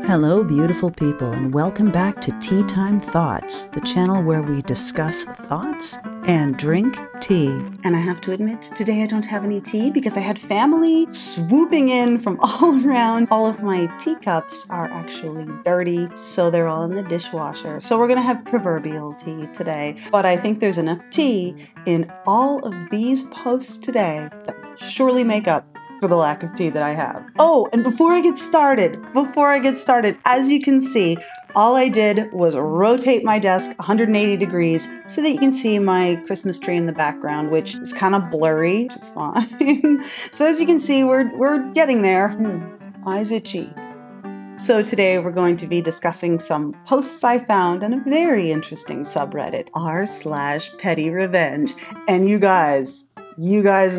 Hello, beautiful people, and welcome back to Teatime Thots, the channel where we discuss thoughts and drink tea. And I have to admit, today I don't have any tea because I had family swooping in from all around. All of my teacups are actually dirty, so they're all in the dishwasher. So we're gonna have proverbial tea today. But I think there's enough tea in all of these posts today that will surely make up for the lack of tea that I have. Oh, and before I get started, as you can see, all I did was rotate my desk 180 degrees so that you can see my Christmas tree in the background, which is kind of blurry, which is fine. So as you can see, we're getting there. Eyes itchy. So today we're going to be discussing some posts I found on a very interesting subreddit, r/petty revenge. And you guys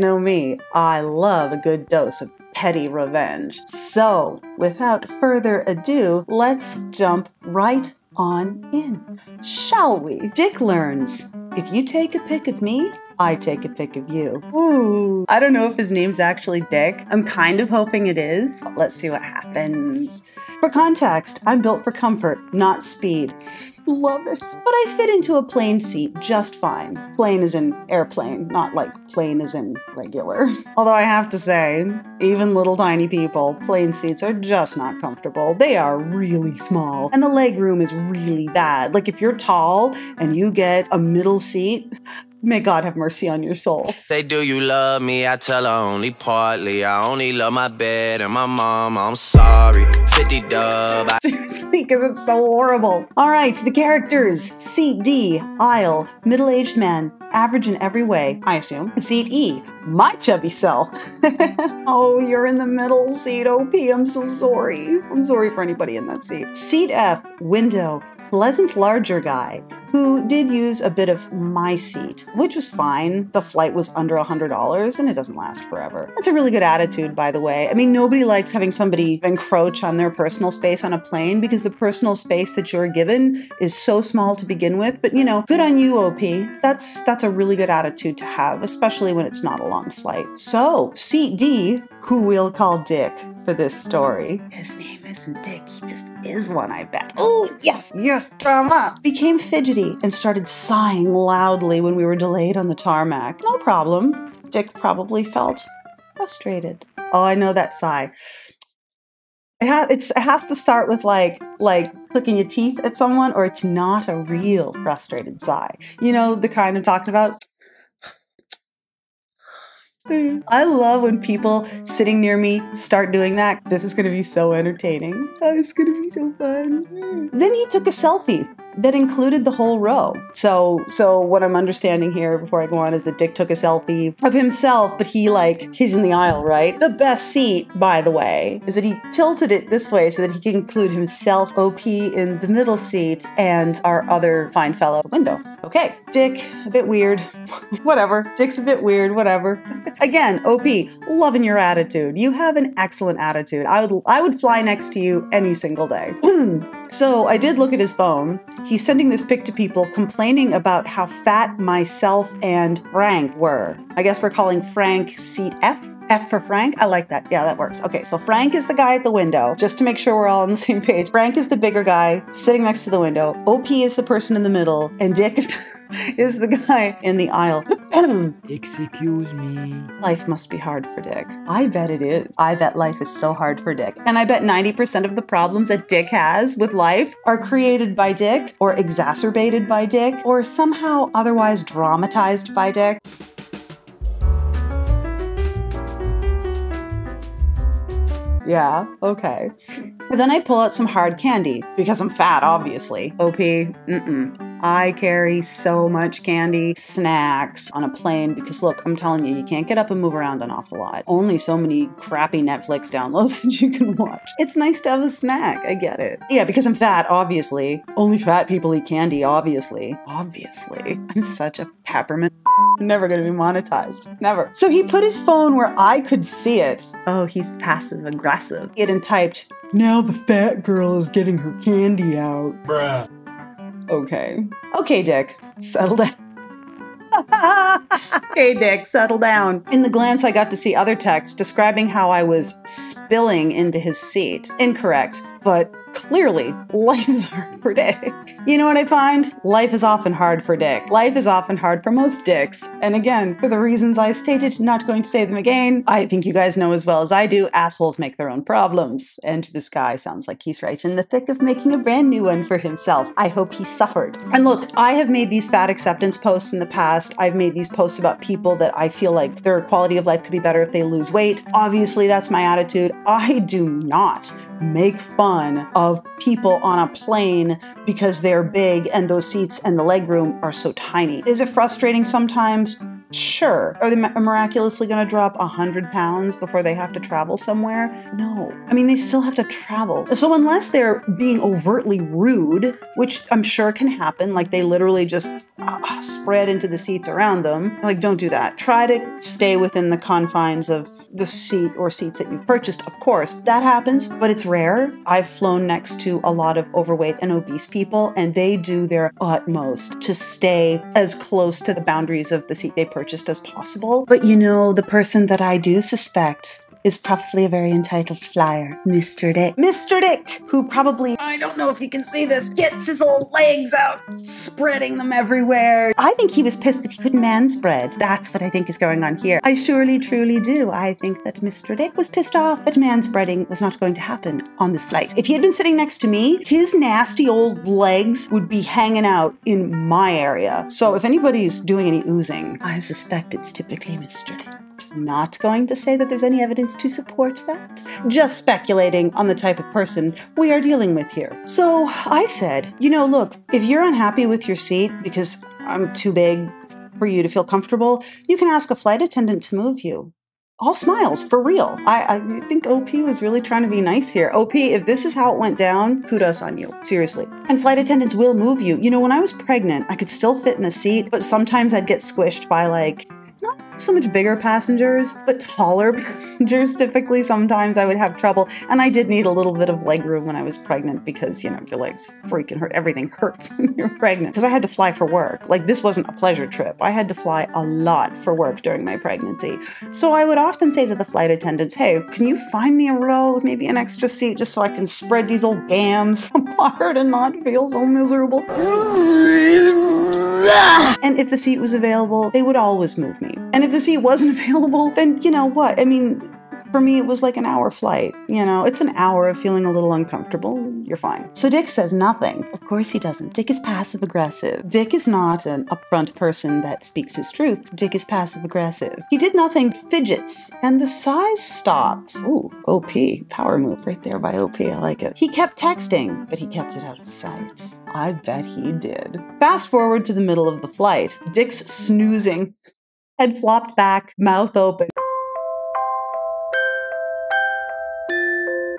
know me. I love a good dose of petty revenge. So, without further ado, let's jump right on in, shall we? Dick learns, if you take a pic of me, I take a pic of you. Ooh, I don't know if his name's actually Dick. I'm kind of hoping it is. Let's see what happens. For context, I'm built for comfort, not speed. Love it. But I fit into a plane seat just fine. Plane as in airplane, not like plane as in regular. Although I have to say, even little tiny people, plane seats are just not comfortable. They are really small. And the leg room is really bad. Like if you're tall and you get a middle seat, may God have mercy on your soul. Say, do you love me? I tell her only partly. I only love my bed and my mom. I'm sorry. 50 dub. Seriously, because it's so horrible. All right, the characters. Seat D, aisle, middle-aged man, average in every way, I assume. Seat E, my chubby self. Oh, you're in the middle seat, OP. I'm so sorry. I'm sorry for anybody in that seat. Seat F, window, pleasant larger guy, who did use a bit of my seat, which was fine. The flight was under $100 and it doesn't last forever. That's a really good attitude, by the way. I mean, nobody likes having somebody encroach on their personal space on a plane because the personal space that you're given is so small to begin with. But you know, good on you, OP. That's a really good attitude to have, especially when it's not a long flight. So, seat D, who we'll call Dick for this story. His name isn't Dick, he just is one, I bet. Oh, yes, drama. Became fidgety and started sighing loudly when we were delayed on the tarmac. No problem. Dick probably felt frustrated. Oh, I know that sigh. It has to start with like clicking your teeth at someone, or it's not a real frustrated sigh. You know, the kind I'm talking about? I love when people sitting near me start doing that. This is going to be so entertaining. Oh, it's going to be so fun. Then he took a selfie that included the whole row. So what I'm understanding here before I go on is that Dick took a selfie of himself, but he's in the aisle, right? The best seat, by the way, is that he tilted it this way so that he can include himself, OP, in the middle seat and our other fine fellow window. Okay, Dick, a bit weird. Whatever. Dick's a bit weird, whatever. Again, OP, loving your attitude. You have an excellent attitude. I would fly next to you any single day. So I did look at his phone. He's sending this pic to people complaining about how fat myself and Frank were. I guess we're calling Frank seat F. F for Frank? I like that. Yeah, that works. Okay, so Frank is the guy at the window, just to make sure we're all on the same page. Frank is the bigger guy sitting next to the window. OP is the person in the middle, and Dick is the guy in the aisle. Excuse me. Life must be hard for Dick. I bet it is. I bet life is so hard for Dick. And I bet 90% of the problems that Dick has with life are created by Dick, or exacerbated by Dick, or somehow otherwise dramatized by Dick. Yeah, okay. But then I pull out some hard candy, because I'm fat, obviously. OP, I carry so much candy, snacks on a plane, because look, I'm telling you, you can't get up and move around an awful lot. Only so many crappy Netflix downloads that you can watch. It's nice to have a snack, I get it. Yeah, because I'm fat, obviously. Only fat people eat candy, obviously. Obviously. I'm such a peppermint. Never gonna be monetized. Never. So he put his phone where I could see it. Oh, he's passive aggressive. He had typed, "Now the fat girl is getting her candy out." Bruh. Okay. Okay, Dick. Settle down. Okay, Dick, settle down. In the glance, I got to see other texts describing how I was spilling into his seat. Incorrect, but clearly, life is hard for Dick. You know what I find? Life is often hard for Dick. Life is often hard for most Dicks. And again, for the reasons I stated, not going to say them again, I think you guys know as well as I do, assholes make their own problems. And this guy sounds like he's right in the thick of making a brand new one for himself. I hope he suffered. And look, I have made these fat acceptance posts in the past. I've made these posts about people that I feel like their quality of life could be better if they lose weight. Obviously, that's my attitude. I do not make fun of people on a plane because they're big and those seats and the legroom are so tiny. Is it frustrating sometimes? Sure. Are they miraculously going to drop 100 pounds before they have to travel somewhere? No. I mean, they still have to travel. So unless they're being overtly rude, which I'm sure can happen, like they literally just spread into the seats around them, like don't do that. Try to stay within the confines of the seat or seats that you've purchased. Of course, that happens, but it's rare. I've flown next to a lot of overweight and obese people, and they do their utmost to stay as close to the boundaries of the seat they purchased as possible. But you know, the person that I do suspect is probably a very entitled flyer, Mr. Dick. Mr. Dick, who probably, I don't know if you can see this, gets his old legs out, spreading them everywhere. I think he was pissed that he couldn't manspread. That's what I think is going on here. I surely, truly do. I think that Mr. Dick was pissed off that manspreading was not going to happen on this flight. If he had been sitting next to me, his nasty old legs would be hanging out in my area. So if anybody's doing any oozing, I suspect it's typically Mr. Dick. Not going to say that there's any evidence to support that. Just speculating on the type of person we are dealing with here. So I said, you know, look, if you're unhappy with your seat because I'm too big for you to feel comfortable, you can ask a flight attendant to move you. All smiles, for real. I think OP was really trying to be nice here. OP, if this is how it went down, kudos on you. Seriously. And flight attendants will move you. You know, when I was pregnant, I could still fit in a seat, but sometimes I'd get squished by like, not so much bigger passengers, but taller passengers. Typically, sometimes I would have trouble. And I did need a little bit of leg room when I was pregnant because, you know, your legs freaking hurt. Everything hurts when you're pregnant. Because I had to fly for work. Like, this wasn't a pleasure trip. I had to fly a lot for work during my pregnancy. So I would often say to the flight attendants, hey, can you find me a row with maybe an extra seat just so I can spread these old gams apart and not feel so miserable? And if the seat was available, they would always move me. And if the seat wasn't available, then you know what? I mean, for me, it was like an hour flight. You know, it's an hour of feeling a little uncomfortable. You're fine. So Dick says nothing. Of course he doesn't. Dick is passive aggressive. Dick is not an upfront person that speaks his truth. Dick is passive aggressive. He did nothing, fidgets, and the size stopped. Ooh, OP. Power move right there by OP. I like it. He kept texting, but he kept it out of sight. I bet he did. Fast forward to the middle of the flight. Dick's snoozing. Head flopped back, mouth open.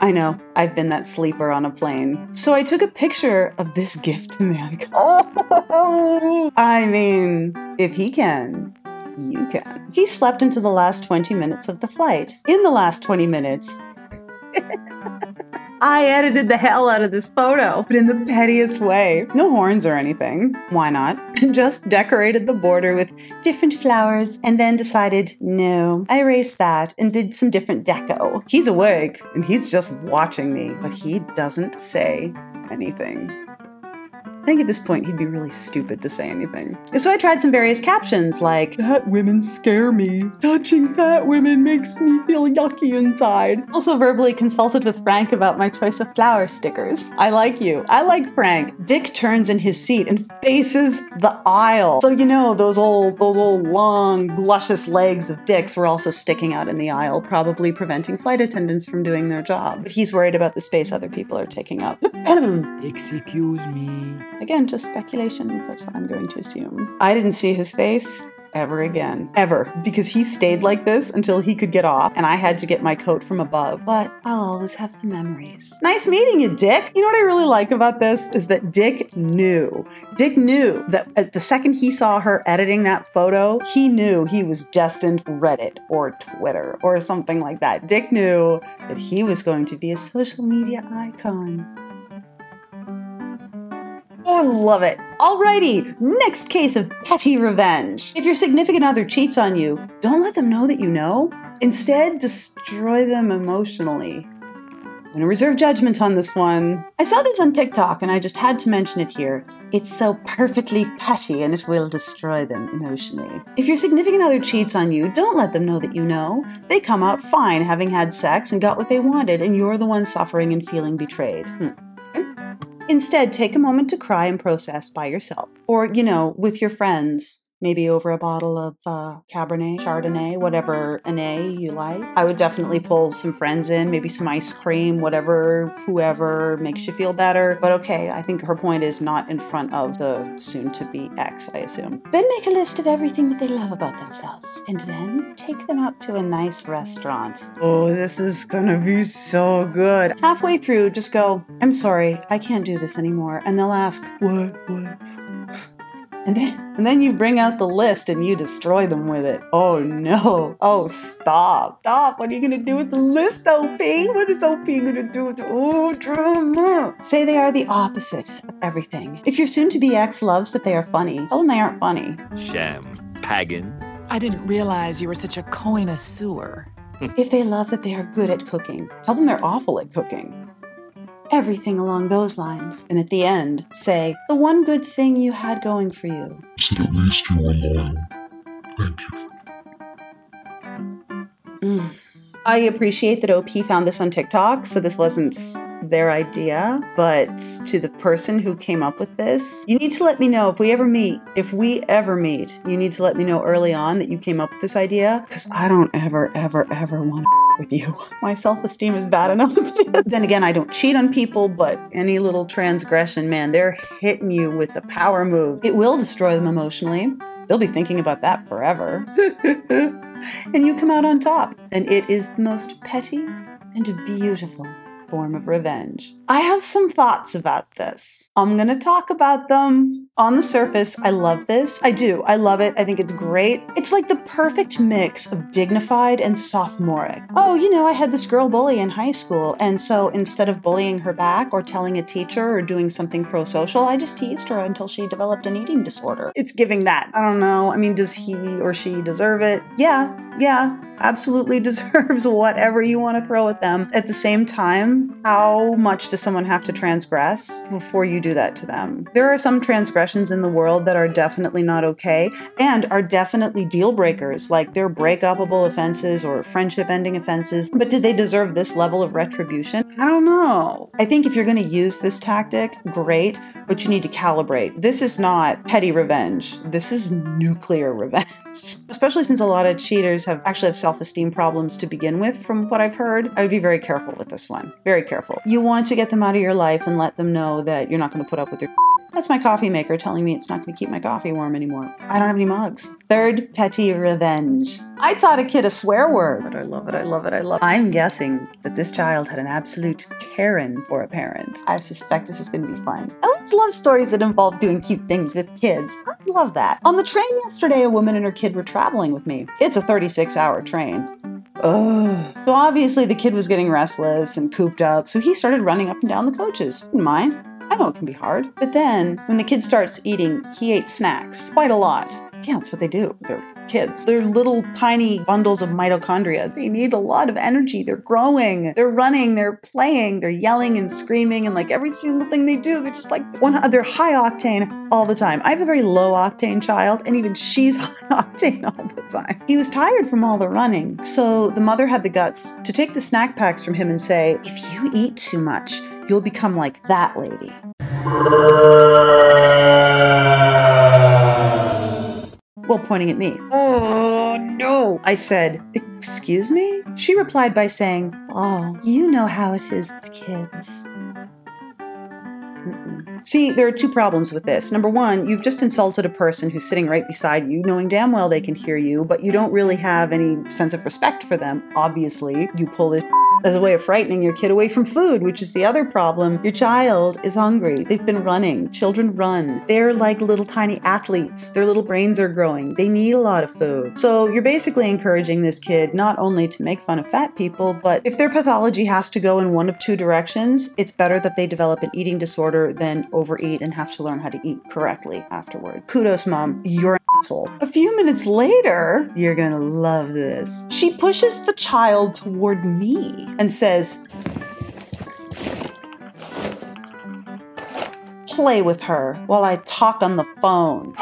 I know, I've been that sleeper on a plane. So I took a picture of this gift to mankind. Oh, I mean, if he can, you can. He slept into the last 20 minutes of the flight. In the last 20 minutes, I edited the hell out of this photo, but in the pettiest way. No horns or anything. Why not? Just decorated the border with different flowers and then decided, no, I erased that and did some different deco. He's awake and he's just watching me, but he doesn't say anything. I think at this point he'd be really stupid to say anything. So I tried some various captions like, fat women scare me. Touching fat women makes me feel yucky inside. Also verbally consulted with Frank about my choice of flower stickers. I like you. I like Frank. Dick turns in his seat and faces the aisle. So you know those old long, luscious legs of Dick's were also sticking out in the aisle, probably preventing flight attendants from doing their job. But he's worried about the space other people are taking up. Excuse me. Again, just speculation, but I'm going to assume. I didn't see his face ever again. Ever. Because he stayed like this until he could get off, and I had to get my coat from above. But I'll always have the memories. Nice meeting you, Dick. You know what I really like about this is that Dick knew. Dick knew that the second he saw her editing that photo, he knew he was destined for Reddit or Twitter or something like that. Dick knew that he was going to be a social media icon. Oh, I love it. Alrighty, next case of petty revenge. If your significant other cheats on you, don't let them know that you know. Instead, destroy them emotionally. going to reserve judgment on this one. I saw this on TikTok and I just had to mention it here. It's so perfectly petty and it will destroy them emotionally. If your significant other cheats on you, don't let them know that you know. They come out fine having had sex and got what they wanted, and you're the one suffering and feeling betrayed. Instead, take a moment to cry and process by yourself. Or, with your friends. Maybe over a bottle of Cabernet, Chardonnay, whatever Ané you like. I would definitely pull some friends in, maybe some ice cream, whoever makes you feel better. But okay, I think her point is not in front of the soon-to-be ex, I assume. Then make a list of everything that they love about themselves. And then take them out to a nice restaurant. Oh, this is gonna be so good. Halfway through, just go, I'm sorry, I can't do this anymore. And they'll ask, what? And then you bring out the list and you destroy them with it. Oh no. Oh, stop. What are you going to do with the list, OP? What is OP going to do with it? Oh, drama. Say they are the opposite of everything. If your soon-to-be ex loves that they are funny, tell them they aren't funny. Sham. Pagan. I didn't realize you were such a connoisseur. If they love that they are good at cooking, tell them they're awful at cooking. Everything along those lines. And at the end, say, the one good thing you had going for you. So at least you were loyal. Thank you. I appreciate that OP found this on TikTok, so this wasn't their idea, but to the person who came up with this, you need to let me know if we ever meet, you need to let me know early on that you came up with this idea, because I don't ever want to with you. My self-esteem is bad enough. Then again, I don't cheat on people, but any little transgression, man, they're hitting you with the power move. It will destroy them emotionally. They'll be thinking about that forever. And you come out on top. And it is the most petty and beautiful form of revenge. I have some thoughts about this. I'm going to talk about them. On the surface, I love this. I do. I love it. I think it's great. It's like the perfect mix of dignified and sophomoric. Oh, I had this girl bully in high school, and so instead of bullying her back or telling a teacher or doing something pro-social, I just teased her until she developed an eating disorder. It's giving that. I don't know. I mean, does he or she deserve it? Yeah, absolutely deserves whatever you want to throw at them. At the same time, how much does someone have to transgress before you do that to them? There are some transgressions in the world that are definitely not okay and are definitely deal breakers, like they're break-upable offenses or friendship-ending offenses. But did they deserve this level of retribution? I don't know. I think if you're going to use this tactic, great, but you need to calibrate. This is not petty revenge. This is nuclear revenge. Especially since a lot of cheaters have self-esteem problems to begin with, from what I've heard. I would be very careful with this one. Very careful. You want to get them out of your life and let them know that you're not going to put up with their That's my coffee maker telling me it's not going to keep my coffee warm anymore. I don't have any mugs. Third, petty revenge. I taught a kid a swear word, but I love it. I'm guessing that this child had an absolute Karen for a parent. I suspect this is going to be fun. I always love stories that involve doing cute things with kids. I love that. On the train yesterday, a woman and her kid were traveling with me. It's a 36-hour train. Ugh. So obviously the kid was getting restless and cooped up, so he started running up and down the coaches. Didn't mind. I know it can be hard. But then, when the kid starts eating, he ate snacks. Quite a lot. Yeah, that's what they do. They're kids. They're little tiny bundles of mitochondria. They need a lot of energy. They're growing. They're running. They're playing. They're yelling and screaming. And like every single thing they do, they're just like they're high octane all the time. I have a very low octane child, and even she's high octane all the time. He was tired from all the running. So the mother had the guts to take the snack packs from him and say, if you eat too much, you'll become like that lady. Well, pointing at me. Oh, no. I said, excuse me? She replied by saying, oh, you know how it is with kids. See, there are two problems with this. Number one, you've just insulted a person who's sitting right beside you, knowing damn well they can hear you, but you don't really have any sense of respect for them. Obviously, you pull this as a way of frightening your kid away from food, which is the other problem. Your child is hungry. They've been running. Children run. They're like little tiny athletes. Their little brains are growing. They need a lot of food. So you're basically encouraging this kid not only to make fun of fat people, but if their pathology has to go in one of two directions, it's better that they develop an eating disorder than overeat and have to learn how to eat correctly afterward. Kudos, Mom. You're an asshole. A few minutes later, you're gonna love this. She pushes the child toward me and says, play with her while I talk on the phone.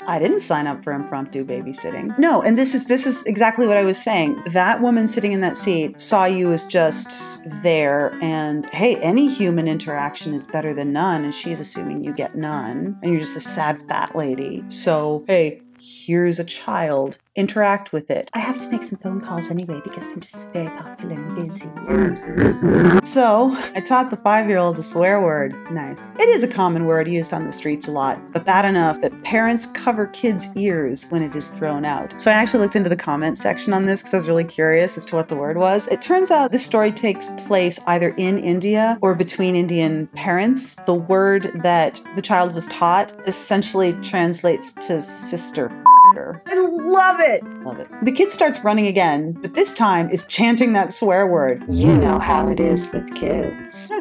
I didn't sign up for impromptu babysitting. No, and this is exactly what I was saying. That woman sitting in that seat saw you as just there, and hey, any human interaction is better than none, and she's assuming you get none, and you're just a sad fat lady. So, hey, here's a child. Interact with it. I have to make some phone calls anyway because I'm just very popular and busy. So I taught the 5-year-old a swear word. Nice. It is a common word used on the streets a lot, but bad enough that parents cover kids' ears when it is thrown out. So I actually looked into the comments section on this because I was really curious as to what the word was. It turns out this story takes place either in India or between Indian parents. The word that the child was taught essentially translates to sister. I love it. Love it. The kid starts running again, but this time is chanting that swear word. You know how it is with kids.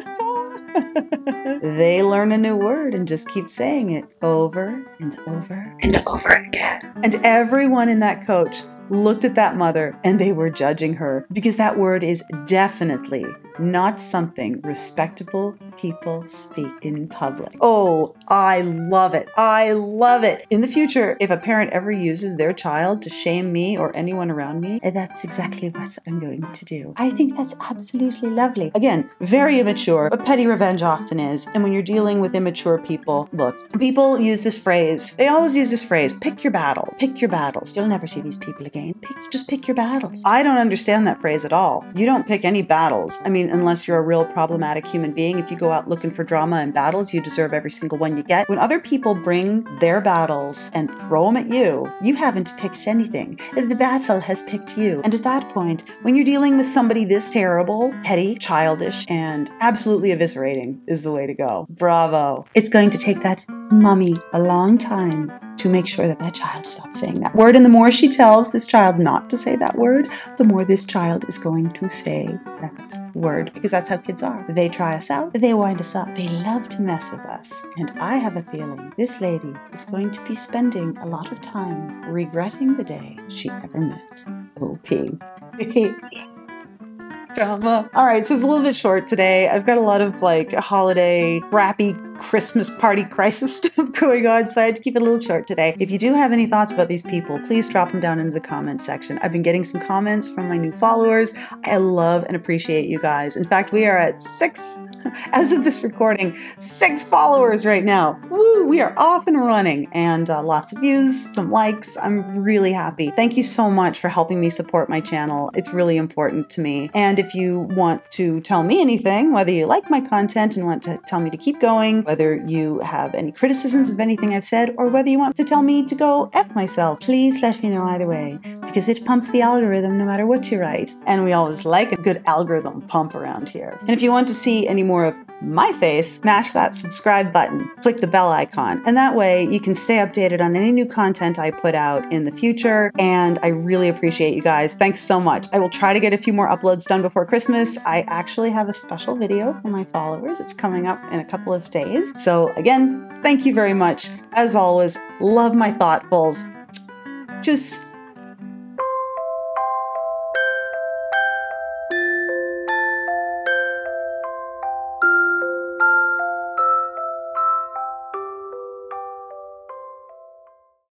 They learn a new word and just keep saying it over and over and over again. And everyone in that coach looked at that mother and they were judging her because that word is definitely not something respectable people speak in public. Oh, I love it. I love it. In the future, if a parent ever uses their child to shame me or anyone around me, that's exactly what I'm going to do. I think that's absolutely lovely. Again, very immature, but petty revenge often is. And when you're dealing with immature people, look, people use this phrase. They always use this phrase, pick your battle. Pick your battles. You'll never see these people again. Just pick your battles. I don't understand that phrase at all. You don't pick any battles. I mean, unless you're a real problematic human being. If you go out looking for drama and battles, you deserve every single one you get. When other people bring their battles and throw them at you, you haven't picked anything. The battle has picked you. And at that point, when you're dealing with somebody this terrible, petty, childish, and absolutely eviscerating is the way to go. Bravo. It's going to take that mommy a long time to make sure that that child stops saying that word. And the more she tells this child not to say that word, the more this child is going to say that word, because that's how kids are. They try us out, they wind us up, they love to mess with us. And I have a feeling this lady is going to be spending a lot of time regretting the day she ever met OP. Drama. All right, so it's a little bit short today. I've got a lot of like holiday, rappy Christmas party crisis stuff going on, so I had to keep it a little short today. If you do have any thoughts about these people, please drop them down into the comments section. I've been getting some comments from my new followers. I love and appreciate you guys. In fact, we are at 6, as of this recording, 6 followers right now. Woo, we are off and running, and lots of views, some likes. I'm really happy. Thank you so much for helping me support my channel. It's really important to me. And if you want to tell me anything, whether you like my content and want to tell me to keep going, whether you have any criticisms of anything I've said, or whether you want to tell me to go F myself, please let me know either way, because it pumps the algorithm no matter what you write. And we always like a good algorithm pump around here. And if you want to see any more of my face, mash that subscribe button, click the bell icon, and that way you can stay updated on any new content I put out in the future. And I really appreciate you guys. Thanks so much. I will try to get a few more uploads done before Christmas. I actually have a special video for my followers. It's coming up in a couple of days. So again, thank you very much. As always, love my thoughtfuls. Tschüss.